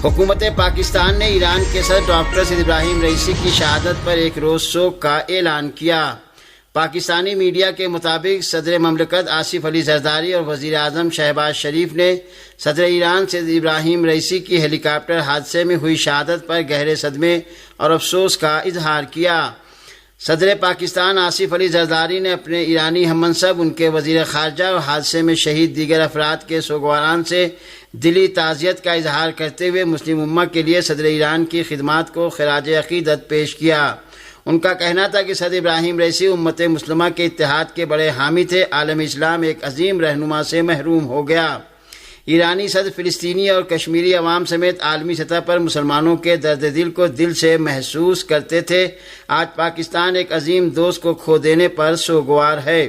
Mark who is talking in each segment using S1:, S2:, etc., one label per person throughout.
S1: حکومت پاکستان نے ایران کے صدر ڈاکٹر سید ابراہیم رئیسی کی شہادت پر ایک روز شوق کا اعلان کیا۔ پاکستانی میڈیا کے مطابق صدر مملکت آصف علی زرداری اور وزیر اعظم شہباز شریف نے صدر ایران سید ابراہیم رئیسی کی ہیلی کاپٹر حادثے میں ہوئی شہادت پر گہرے صدمے اور افسوس کا اظہار کیا۔ صدر پاکستان آصف علی زرداری نے اپنے ایرانی ہم منصب، ان کے وزیر خارجہ اور حادثے میں شہید دیگر افراد کے سوگواران سے دلی تعزیت کا اظہار کرتے ہوئے مسلم امہ کے لیے صدر ایران کی خدمات کو خراج عقیدت پیش کیا۔ ان کا کہنا تھا کہ صدر ابراہیم رئیسی امت مسلمہ کے اتحاد کے بڑے حامی تھے، عالم اسلام ایک عظیم رہنما سے محروم ہو گیا۔ ایرانی صدر فلسطینی اور کشمیری عوام سمیت عالمی سطح پر مسلمانوں کے درد دل کو دل سے محسوس کرتے تھے۔ آج پاکستان ایک عظیم دوست کو کھو دینے پر سوگوار ہے۔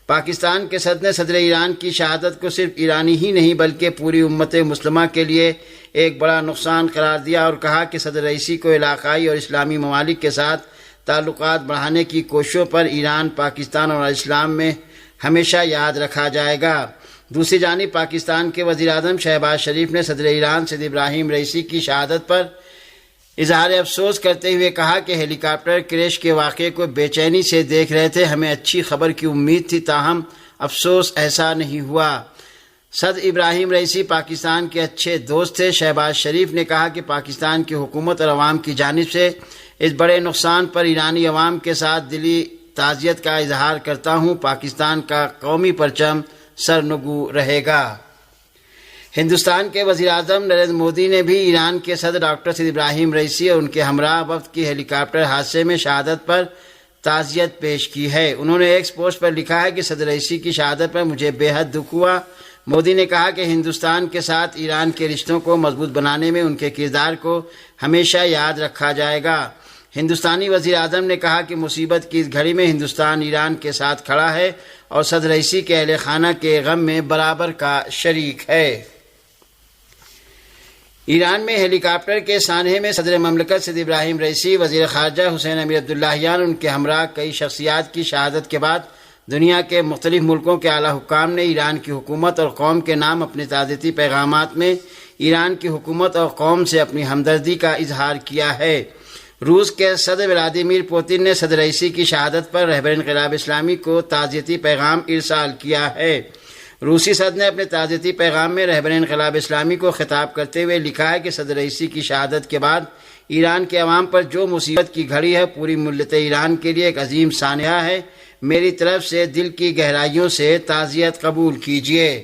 S1: پاکستان کے صدر نے صدر ایران کی شہادت کو صرف ایرانی ہی نہیں بلکہ پوری امت مسلمہ کے لیے ایک بڑا نقصان قرار دیا اور کہا کہ صدر رئیسی کو علاقائی اور اسلامی ممالک کے ساتھ تعلقات بڑھانے کی کوششوں پر ایران، پاکستان اور اسلام میں ہمیشہ یاد رکھا جائے گا۔ دوسری جانب پاکستان کے وزیر اعظم شہباز شریف نے صدر ایران سید ابراہیم رئیسی کی شہادت پر اظہار افسوس کرتے ہوئے کہا کہ ہیلی کاپٹر کریش کے واقعے کو بے چینی سے دیکھ رہے تھے، ہمیں اچھی خبر کی امید تھی تاہم افسوس ایسا نہیں ہوا۔ صدر ابراہیم رئیسی پاکستان کے اچھے دوست تھے۔ شہباز شریف نے کہا کہ پاکستان کی حکومت اور عوام کی جانب سے اس بڑے نقصان پر ایرانی عوام کے ساتھ دلی تعزیت کا اظہار کرتا ہوں۔ پاکستان کا قومی پرچم سرنگو رہے گا۔ ہندوستان کے وزیر اعظم نریندر مودی نے بھی ایران کے صدر ڈاکٹر سید ابراہیم رئیسی اور ان کے ہمراہ وفد کی ہیلی کاپٹر حادثے میں شہادت پر تعزیت پیش کی ہے۔ انہوں نے ایک پوسٹ پر لکھا ہے کہ صدر رئیسی کی شہادت پر مجھے بے حد دکھ ہوا۔ مودی نے کہا کہ ہندوستان کے ساتھ ایران کے رشتوں کو مضبوط بنانے میں ان کے کردار کو ہمیشہ یاد رکھا جائے گا۔ ہندوستانی وزیر اعظم نے کہا کہ مصیبت کی اس گھڑی میں ہندوستان ایران کے ساتھ کھڑا ہے اور صدر رئیسی کے اہل خانہ کے غم میں برابر کا شریک ہے۔ ایران میں ہیلی کاپٹر کے سانحے میں صدر مملکت سید ابراہیم رئیسی، وزیر خارجہ حسین امیر عبداللہیان اور ان کے ہمراہ کئی شخصیات کی شہادت کے بعد دنیا کے مختلف ملکوں کے اعلیٰ حکام نے ایران کی حکومت اور قوم کے نام اپنے تعزیتی پیغامات میں ایران کی حکومت اور قوم سے اپنی ہمدردی کا اظہار کیا ہے۔ روس کے صدر ولادیمیر پوتن نے صدر رئیسی کی شہادت پر رہبر انقلاب اسلامی کو تعزیتی پیغام ارسال کیا ہے۔ روسی صدر نے اپنے تعزیتی پیغام میں رہبر انقلاب اسلامی کو خطاب کرتے ہوئے لکھا ہے کہ صدر رئیسی کی شہادت کے بعد ایران کے عوام پر جو مصیبت کی گھڑی ہے پوری ملت ایران کے لیے ایک عظیم سانحہ ہے۔ میری طرف سے دل کی گہرائیوں سے تعزیت قبول کیجیے۔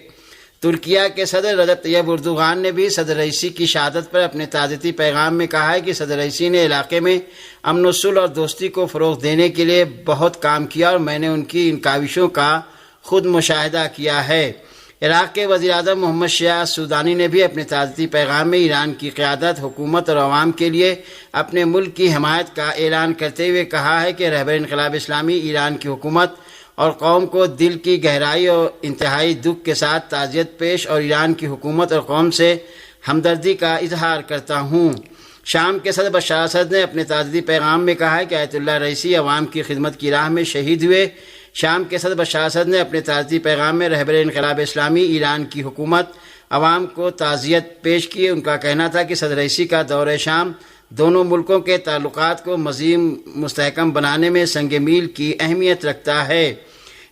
S1: ترکیہ کے صدر رجب طیب اردوغان نے بھی صدر رئیسی کی شہادت پر اپنے تعزیتی پیغام میں کہا ہے کہ صدر رئیسی نے علاقے میں امن و صلح اور دوستی کو فروغ دینے کے لیے بہت کام کیا اور میں نے ان کی ان کاوشوں کا خود مشاہدہ کیا ہے۔ عراق کے وزیر اعظم محمد شیع سودانی نے بھی اپنے تعزیتی پیغام میں ایران کی قیادت، حکومت اور عوام کے لیے اپنے ملک کی حمایت کا اعلان کرتے ہوئے کہا ہے کہ رہبر انقلاب اسلامی ایران کی حکومت اور قوم کو دل کی گہرائی اور انتہائی دکھ کے ساتھ تعزیت پیش اور ایران کی حکومت اور قوم سے ہمدردی کا اظہار کرتا ہوں۔ شام کے صدر بشار اسد نے اپنے تعزیتی پیغام میں کہا ہے کہ آیت اللہ رئیسی عوام کی خدمت کی راہ میں شہید ہوئے۔ شام کے صدر بشار اسد نے اپنے تعزیتی پیغام میں رہبر انقلاب اسلامی ایران کی حکومت عوام کو تعزیت پیش کی۔ ان کا کہنا تھا کہ صدر رئیسی کا دورہ شام دونوں ملکوں کے تعلقات کو مزید مستحکم بنانے میں سنگ میل کی اہمیت رکھتا ہے۔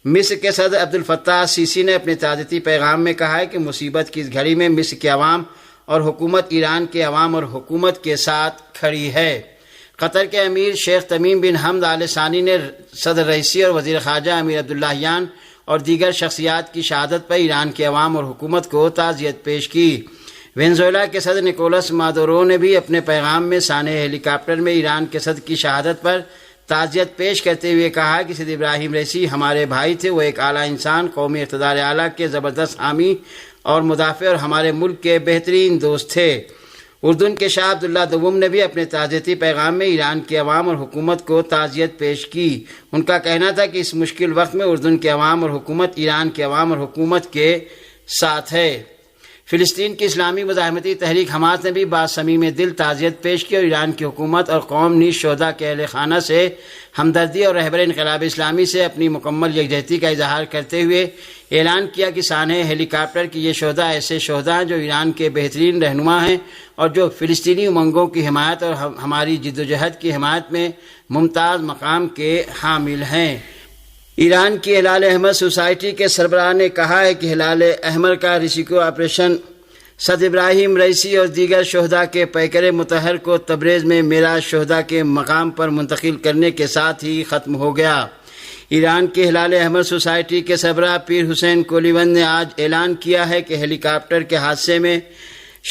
S1: مصر کے صدر عبد الفتاح السیسی نے اپنے تعزیتی پیغام میں کہا ہے کہ مصیبت کی اس گھڑی میں مصر کے عوام اور حکومت ایران کے عوام اور حکومت کے ساتھ کھڑی ہے۔ قطر کے امیر شیخ تمیم بن حمد آل ثانی نے صدر رئیسی اور وزیر خارجہ امیر عبداللہیان اور دیگر شخصیات کی شہادت پر ایران کے عوام اور حکومت کو تعزیت پیش کی۔ وینزویلا کے صدر نکولس مادورو نے بھی اپنے پیغام میں سانحہ ہیلی کاپٹر میں ایران کے صدر کی شہادت پر تعزیت پیش کرتے ہوئے کہا کہ سید ابراہیم رئیسی ہمارے بھائی تھے، وہ ایک اعلیٰ انسان، قومی اقتدار اعلیٰ کے زبردست حامی اور مدافع اور ہمارے ملک کے بہترین دوست تھے۔ اردن کے شاہ عبداللہ دوم نے بھی اپنے تعزیتی پیغام میں ایران کے عوام اور حکومت کو تعزیت پیش کی۔ ان کا کہنا تھا کہ اس مشکل وقت میں اردن کے عوام اور حکومت ایران کے عوام اور حکومت کے ساتھ ہے۔ فلسطین کی اسلامی مزاحمتی تحریک حماس نے بھی باصمیم دل تعزیت پیش کی اور ایران کی حکومت اور قوم نیز شہداء کے اہل خانہ سے ہمدردی اور رہبر انقلاب اسلامی سے اپنی مکمل یکجہتی کا اظہار کرتے ہوئے اعلان کیا کہ سانحہ ہیلی کاپٹر کی یہ شہداء ایسے شہداء ہیں جو ایران کے بہترین رہنما ہیں اور جو فلسطینی امنگوں کی حمایت اور ہماری جدوجہد کی حمایت میں ممتاز مقام کے حامل ہیں۔ ایران کی ہلال احمر سوسائٹی کے سربراہ نے کہا ہے کہ ہلال احمر کا ریسکیو آپریشن صدر ابراہیم رئیسی اور دیگر شہداء کے پیکر مطہر کو تبریز میں میراث شہداء کے مقام پر منتقل کرنے کے ساتھ ہی ختم ہو گیا۔ ایران کی ہلال احمر سوسائٹی کے سربراہ پیر حسین کولیون نے آج اعلان کیا ہے کہ ہیلی کاپٹر کے حادثے میں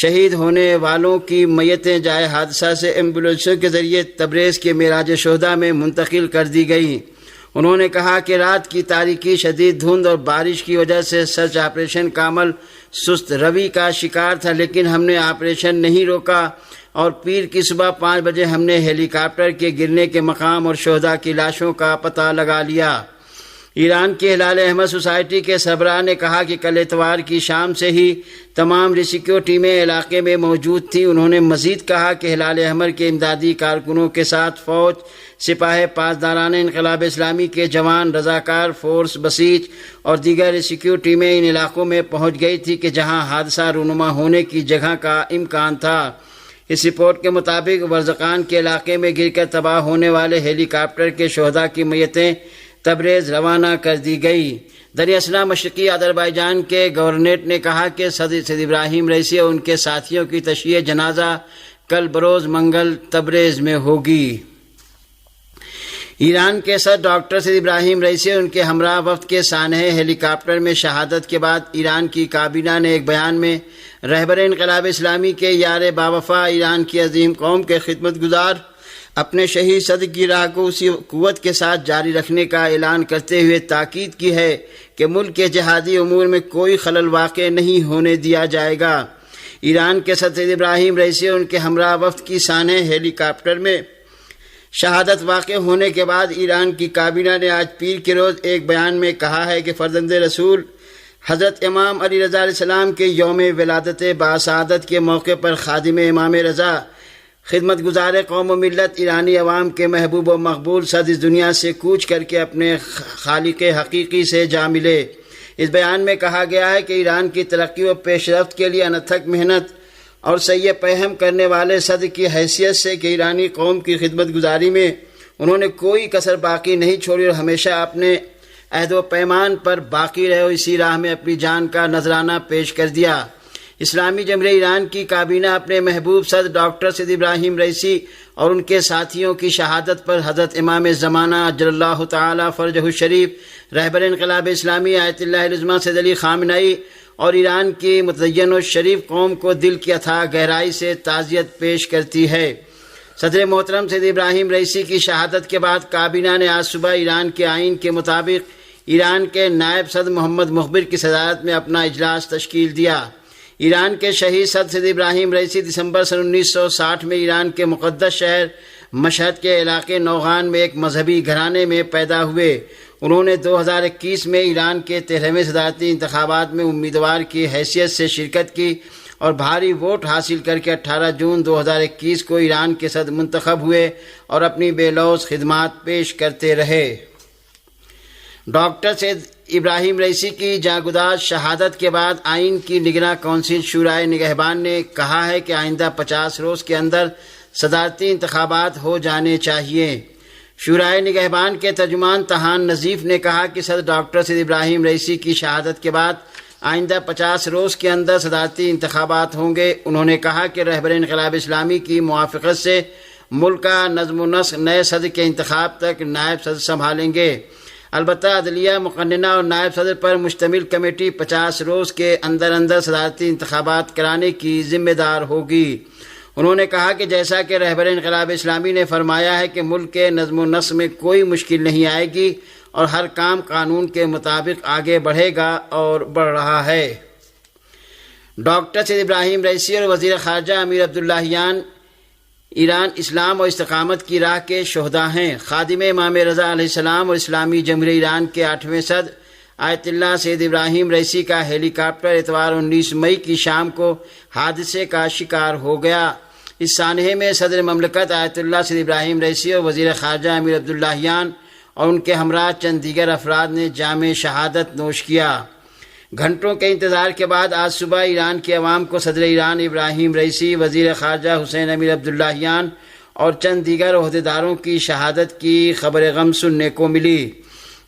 S1: شہید ہونے والوں کی میتیں جائے حادثہ سے ایمبولینسوں کے ذریعے تبریز کے معراج شہداء میں منتقل کر دی گئیں۔ انہوں نے کہا کہ رات کی تاریکی، شدید دھند اور بارش کی وجہ سے سرچ آپریشن کا عمل سست روی کا شکار تھا، لیکن ہم نے آپریشن نہیں روکا اور پیر کی صبح 5 بجے ہم نے ہیلی کاپٹر کے گرنے کے مقام اور شہداء کی لاشوں کا پتہ لگا لیا۔ ایران کی ہلال احمر سوسائٹی کے سربراہ نے کہا کہ کل اتوار کی شام سے ہی تمام ریسکیو ٹیمیں علاقے میں موجود تھیں۔ انہوں نے مزید کہا کہ ہلال احمر کے امدادی کارکنوں کے ساتھ فوج، سپاہ پاسداران انقلاب اسلامی کے جوان، رضاکار فورس بسیج اور دیگر ریسکیو ٹیمیں ان علاقوں میں پہنچ گئی تھی کہ جہاں حادثہ رونما ہونے کی جگہ کا امکان تھا۔ اس رپورٹ کے مطابق ورزقان کے علاقے میں گر کر تباہ ہونے والے ہیلی کاپٹر کے شہداء کی میتیں تبریز روانہ کر دی گئی۔ دراصل مشرقی آذربائیجان کے گورنریٹ نے کہا کہ صدر ابراہیم رئیسی اور ان کے ساتھیوں کی تشییع جنازہ کل بروز منگل تبریز میں ہوگی۔ ایران کے صدر ڈاکٹر صدر ابراہیم رئیسی اور ان کے ہمراہ وفد کے سانحہ ہیلی کاپٹر میں شہادت کے بعد ایران کی کابینہ نے ایک بیان میں رہبر انقلاب اسلامی کے یار باوفا ایران کی عظیم قوم کے خدمت گزار اپنے شہید صدر کی راہ کو اسی قوت کے ساتھ جاری رکھنے کا اعلان کرتے ہوئے تاکید کی ہے کہ ملک کے جہادی امور میں کوئی خلل واقع نہیں ہونے دیا جائے گا۔ ایران کے صدر ابراہیم رئیسی اور ان کے ہمراہ وفد کی سانحہ ہیلی کاپٹر میں شہادت واقع ہونے کے بعد ایران کی کابینہ نے آج پیر کے روز ایک بیان میں کہا ہے کہ فرزند رسول حضرت امام علی رضا علیہ السلام کے یوم ولادت باسعادت کے موقع پر خادم امام رضا، خدمت گزار قوم و ملت، ایرانی عوام کے محبوب و مقبول صدر اس دنیا سے کوچ کر کے اپنے خالق حقیقی سے جا ملے۔ اس بیان میں کہا گیا ہے کہ ایران کی ترقی و پیش رفت کے لیے انتھک محنت اور سعی پہم کرنے والے صدر کی حیثیت سے کہ ایرانی قوم کی خدمت گزاری میں انہوں نے کوئی کسر باقی نہیں چھوڑی اور ہمیشہ اپنے عہد و پیمان پر باقی رہے اور اسی راہ میں اپنی جان کا نذرانہ پیش کر دیا۔ اسلامی جمہوریہ ایران کی کابینہ اپنے محبوب صدر ڈاکٹر صدر ابراہیم رئیسی اور ان کے ساتھیوں کی شہادت پر حضرت امام زمانہ اجل اللہ تعالی فرجہ الشریف، رہبر انقلاب اسلامی آیت اللہ العظمیٰ سید علی خامنہئی اور ایران کی متدین و شریف قوم کو دل کی اتھاہ گہرائی سے تعزیت پیش کرتی ہے۔ صدر محترم صدر ابراہیم رئیسی کی شہادت کے بعد کابینہ نے آج صبح ایران کے آئین کے مطابق ایران کے نائب صدر محمد مخبر کی صدارت میں اپنا اجلاس تشکیل دیا۔ ایران کے شہید صدر ابراہیم رئیسی دسمبر سن 1960 میں ایران کے مقدس شہر مشہد کے علاقے نوغان میں ایک مذہبی گھرانے میں پیدا ہوئے۔ انہوں نے 2021 میں ایران کے 13ویں صدارتی انتخابات میں امیدوار کی حیثیت سے شرکت کی اور بھاری ووٹ حاصل کر کے 18 جون 2021 کو ایران کے صدر منتخب ہوئے اور اپنی بے لوث خدمات پیش کرتے رہے۔ ڈاکٹر سید ابراہیم رئیسی کی جاگزار شہادت کے بعد آئین کی نگراں کونسل شورائے نگہبان نے کہا ہے کہ آئندہ 50 روز کے اندر صدارتی انتخابات ہو جانے چاہیے۔ شورائے نگہبان کے ترجمان تہان نظیف نے کہا کہ صدر ڈاکٹر سید ابراہیم رئیسی کی شہادت کے بعد آئندہ 50 روز کے اندر صدارتی انتخابات ہوں گے۔ انہوں نے کہا کہ رہبر انقلاب اسلامی کی موافقت سے ملک کا نظم و نسق نئے صدر کے انتخاب تک نائب صدر سنبھالیں گے۔ البتہ عدلیہ، مقننہ اور نائب صدر پر مشتمل کمیٹی 50 روز کے اندر صدارتی انتخابات کرانے کی ذمہ دار ہوگی۔ انہوں نے کہا کہ جیسا کہ رہبر انقلاب اسلامی نے فرمایا ہے کہ ملک کے نظم و نسق میں کوئی مشکل نہیں آئے گی اور ہر کام قانون کے مطابق آگے بڑھے گا اور بڑھ رہا ہے۔ ڈاکٹر سید ابراہیم رئیسی اور وزیر خارجہ امیر عبداللہیان ایران اسلام اور استقامت کی راہ کے شہداء ہیں۔ خادم امام رضا علیہ السلام اور اسلامی جمہوریہ ایران کے 8ویں صدر آیت اللہ سید ابراہیم رئیسی کا ہیلی کاپٹر اتوار 19 مئی کی شام کو حادثے کا شکار ہو گیا۔ اس سانحے میں صدر مملکت آیت اللہ سید ابراہیم رئیسی اور وزیر خارجہ امیر عبداللہیان اور ان کے ہمراہ چند دیگر افراد نے جام شہادت نوش کیا۔ گھنٹوں کے انتظار کے بعد آج صبح ایران کے عوام کو صدر ایران ابراہیم رئیسی، وزیر خارجہ حسین امیر عبداللہیان اور چند دیگر عہدیداروں کی شہادت کی خبر غم سننے کو ملی۔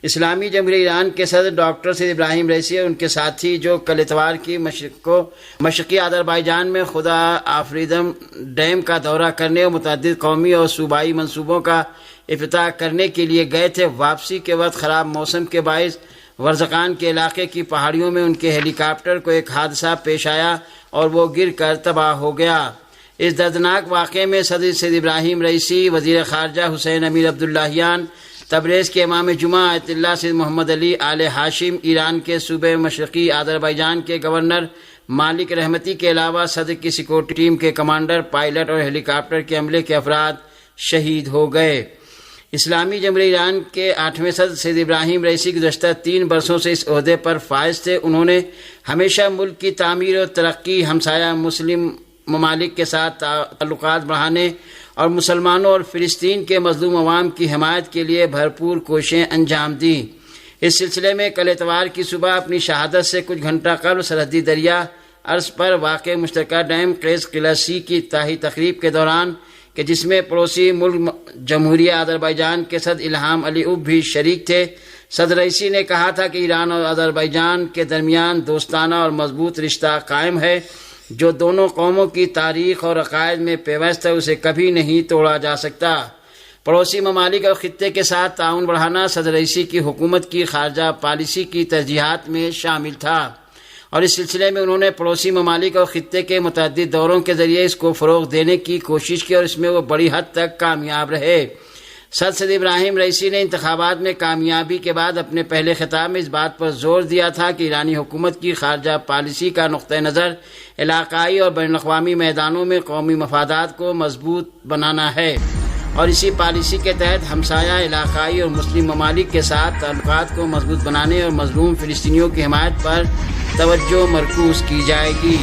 S1: اسلامی جمہوریہ ایران کے صدر ڈاکٹر سید ابراہیم رئیسی اور ان کے ساتھی جو کل اتوار کی مشرقی آذربائیجان میں خدا آفریدم ڈیم کا دورہ کرنے اور متعدد قومی اور صوبائی منصوبوں کا افتتاح کرنے کے لیے گئے تھے، واپسی کے وقت خراب موسم کے باعث ورزقان کے علاقے کی پہاڑیوں میں ان کے ہیلی کاپٹر کو ایک حادثہ پیش آیا اور وہ گر کر تباہ ہو گیا۔ اس دردناک واقعے میں صدر سید ابراہیم رئیسی، وزیر خارجہ حسین امیر عبداللہیان، تبریز کے امام جمعہ آیت اللہ سید محمد علی آل ہاشم، ایران کے صوبے مشرقی آذربائیجان کے گورنر مالک رحمتی کے علاوہ صدر کی سیکورٹی ٹیم کے کمانڈر، پائلٹ اور ہیلی کاپٹر کے عملے کے افراد شہید ہو گئے۔ اسلامی جمہوریہ ایران کے 8ویں صدر سید ابراہیم رئیسی گزشتہ 3 برسوں سے اس عہدے پر فائز تھے۔ انہوں نے ہمیشہ ملک کی تعمیر اور ترقی، ہمسایہ مسلم ممالک کے ساتھ تعلقات بڑھانے اور مسلمانوں اور فلسطین کے مظلوم عوام کی حمایت کے لیے بھرپور کوششیں انجام دیں۔ اس سلسلے میں کل اتوار کی صبح اپنی شہادت سے کچھ گھنٹہ قبل سرحدی دریا ارس پر واقع مشترکہ ڈیم قیس قلعہ سی کی افتتاحی تقریب کے دوران کہ جس میں پڑوسی ملک جمہوریہ آذربائیجان کے صدر الہام علیوف بھی شریک تھے، صدر رئیسی نے کہا تھا کہ ایران اور آذربائیجان کے درمیان دوستانہ اور مضبوط رشتہ قائم ہے جو دونوں قوموں کی تاریخ اور عقائد میں پیوست ہے، اسے کبھی نہیں توڑا جا سکتا۔ پڑوسی ممالک اور خطے کے ساتھ تعاون بڑھانا صدر رئیسی کی حکومت کی خارجہ پالیسی کی ترجیحات میں شامل تھا، اور اس سلسلے میں انہوں نے پڑوسی ممالک اور خطے کے متعدد دوروں کے ذریعے اس کو فروغ دینے کی کوشش کی اور اس میں وہ بڑی حد تک کامیاب رہے۔ صدر سید ابراہیم رئیسی نے انتخابات میں کامیابی کے بعد اپنے پہلے خطاب میں اس بات پر زور دیا تھا کہ ایرانی حکومت کی خارجہ پالیسی کا نقطہ نظر علاقائی اور بین الاقوامی میدانوں میں قومی مفادات کو مضبوط بنانا ہے، اور اسی پالیسی کے تحت ہمسایہ علاقائی اور مسلم ممالک کے ساتھ تعلقات کو مضبوط بنانے اور مظلوم فلسطینیوں کی حمایت پر توجہ مرکوز کی جائے گی۔